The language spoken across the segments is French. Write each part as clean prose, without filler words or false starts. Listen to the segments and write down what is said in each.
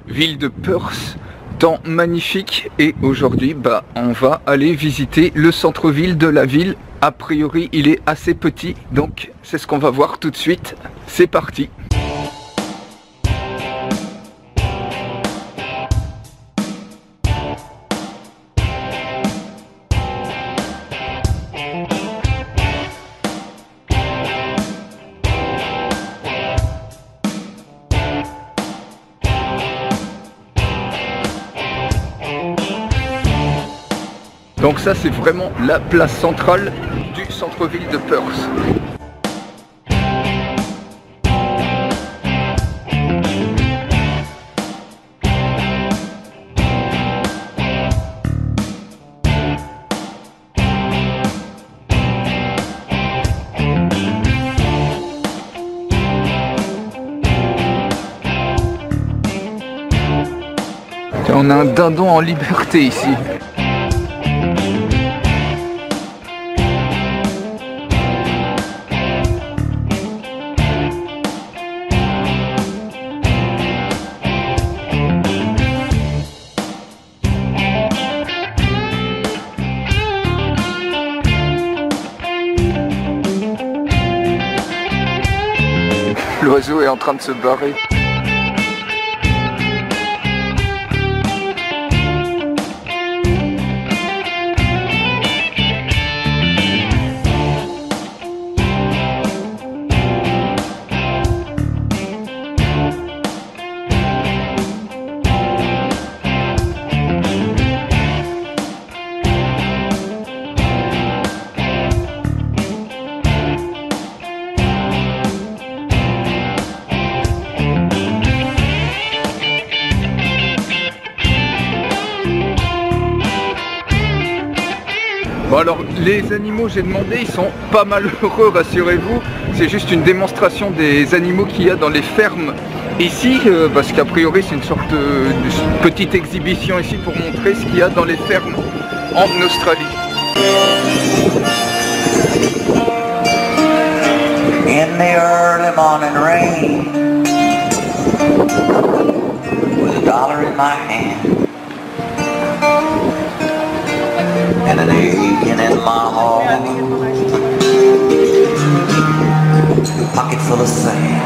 ville de Perth, temps magnifique, et aujourd'hui on va aller visiter le centre-ville de la ville. A priori il est assez petit, donc c'est ce qu'on va voir tout de suite. C'est parti. Donc ça c'est vraiment la place centrale du centre-ville de Perth. On a un dindon en liberté ici. L'oiseau est en train de se barrer. Bon alors les animaux, j'ai demandé, ils sont pas malheureux, rassurez-vous. C'est juste une démonstration des animaux qu'il y a dans les fermes ici, parce qu'a priori c'est une sorte de petite exhibition ici pour montrer ce qu'il y a dans les fermes en Australie. In the early morning rain, with $1 in my hand and an aching in my heart, pocket full of sand.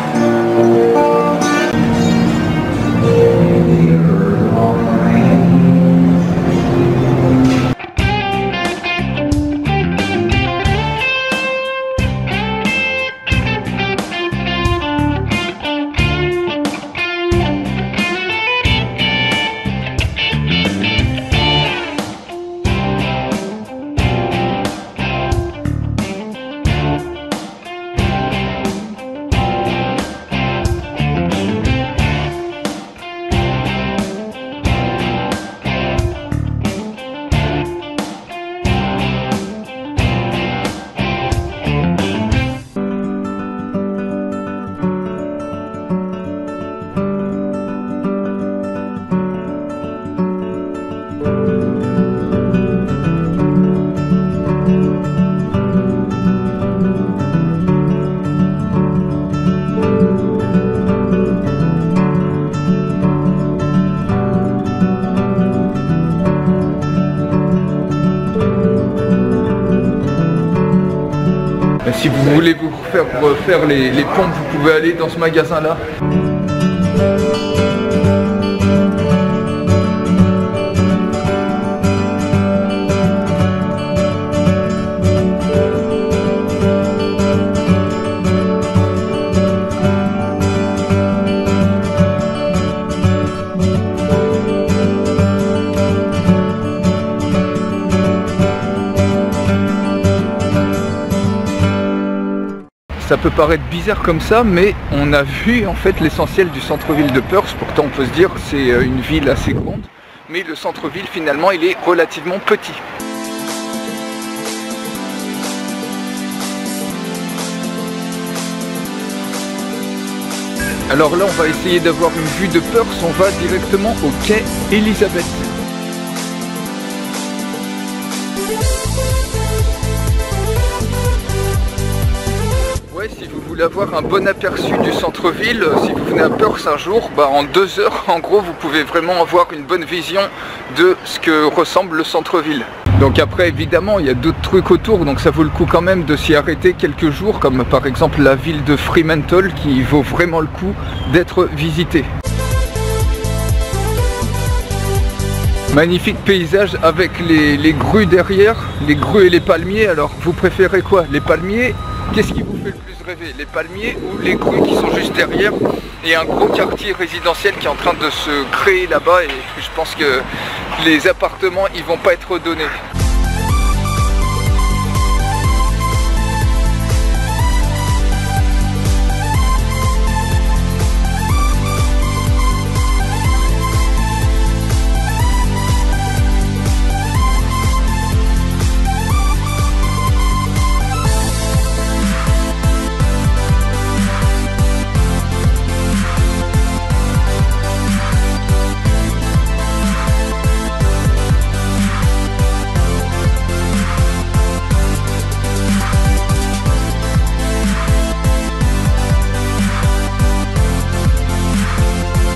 Si vous voulez vous refaire les pompes, vous pouvez aller dans ce magasin-là. Ça peut paraître bizarre comme ça, mais on a vu en fait l'essentiel du centre-ville de Perth. Pourtant on peut se dire que c'est une ville assez grande, mais le centre-ville finalement il est relativement petit. Alors là on va essayer d'avoir une vue de Perth, on va directement au quai Elizabeth. pareil, si vous voulez avoir un bon aperçu du centre-ville, si vous venez à Perth un jour, en 2 heures, en gros, vous pouvez vraiment avoir une bonne vision de ce que ressemble le centre-ville. Donc après, évidemment, il y a d'autres trucs autour, donc ça vaut le coup quand même de s'y arrêter quelques jours, comme par exemple la ville de Fremantle, qui vaut vraiment le coup d'être visitée. Magnifique paysage avec les grues derrière, les grues et les palmiers. Alors vous préférez quoi? Les palmiers? Qu'est-ce qui vous fait le plus rêver? Les palmiers ou les grues qui sont juste derrière? Et un gros quartier résidentiel qui est en train de se créer là-bas, et je pense que les appartements ils vont pas être donnés.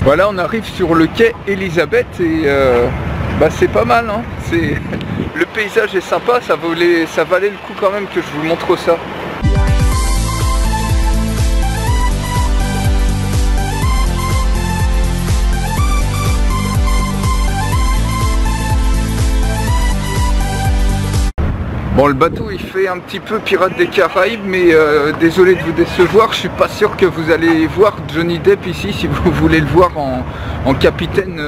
Voilà, on arrive sur le quai Elisabeth et c'est pas mal, hein. Le paysage est sympa, ça valait le coup quand même que je vous montre ça. Bon, le bateau il fait un petit peu Pirates des Caraïbes, mais désolé de vous décevoir, je suis pas sûr que vous allez voir Johnny Depp ici si vous voulez le voir en capitaine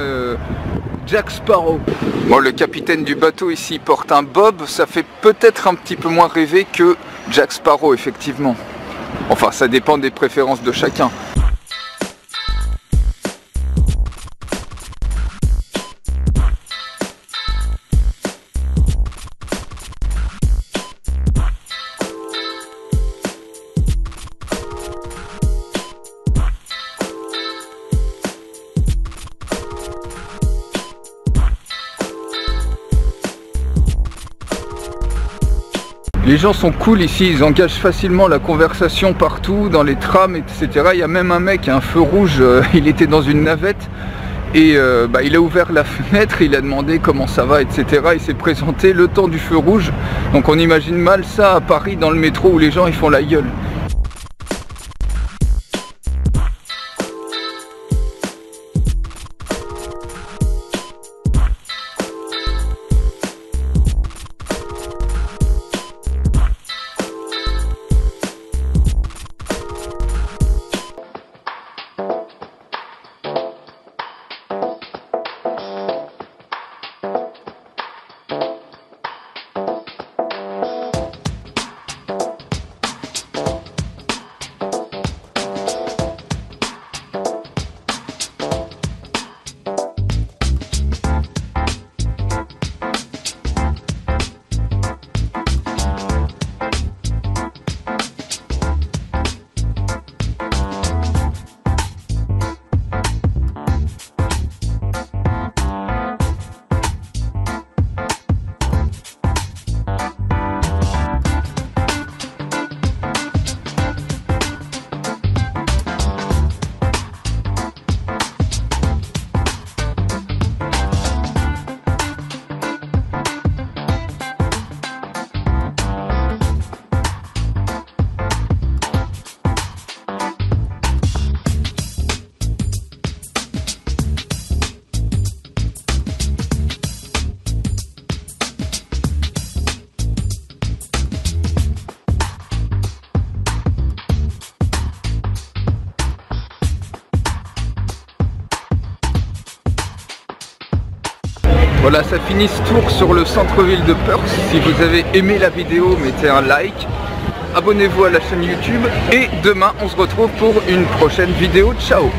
Jack Sparrow. Bon, le capitaine du bateau ici porte un bob, ça fait peut-être un petit peu moins rêver que Jack Sparrow effectivement. Enfin, ça dépend des préférences de chacun. Les gens sont cool ici, ils engagent facilement la conversation partout, dans les trams, etc. Il y a même un mec, un feu rouge, il était dans une navette et il a ouvert la fenêtre, il a demandé comment ça va, etc. Il s'est présenté le temps du feu rouge. Donc on imagine mal ça à Paris dans le métro où les gens ils font la gueule. Voilà, ça finit ce tour sur le centre-ville de Perth. Si vous avez aimé la vidéo, mettez un like, abonnez-vous à la chaîne YouTube et demain on se retrouve pour une prochaine vidéo. Ciao!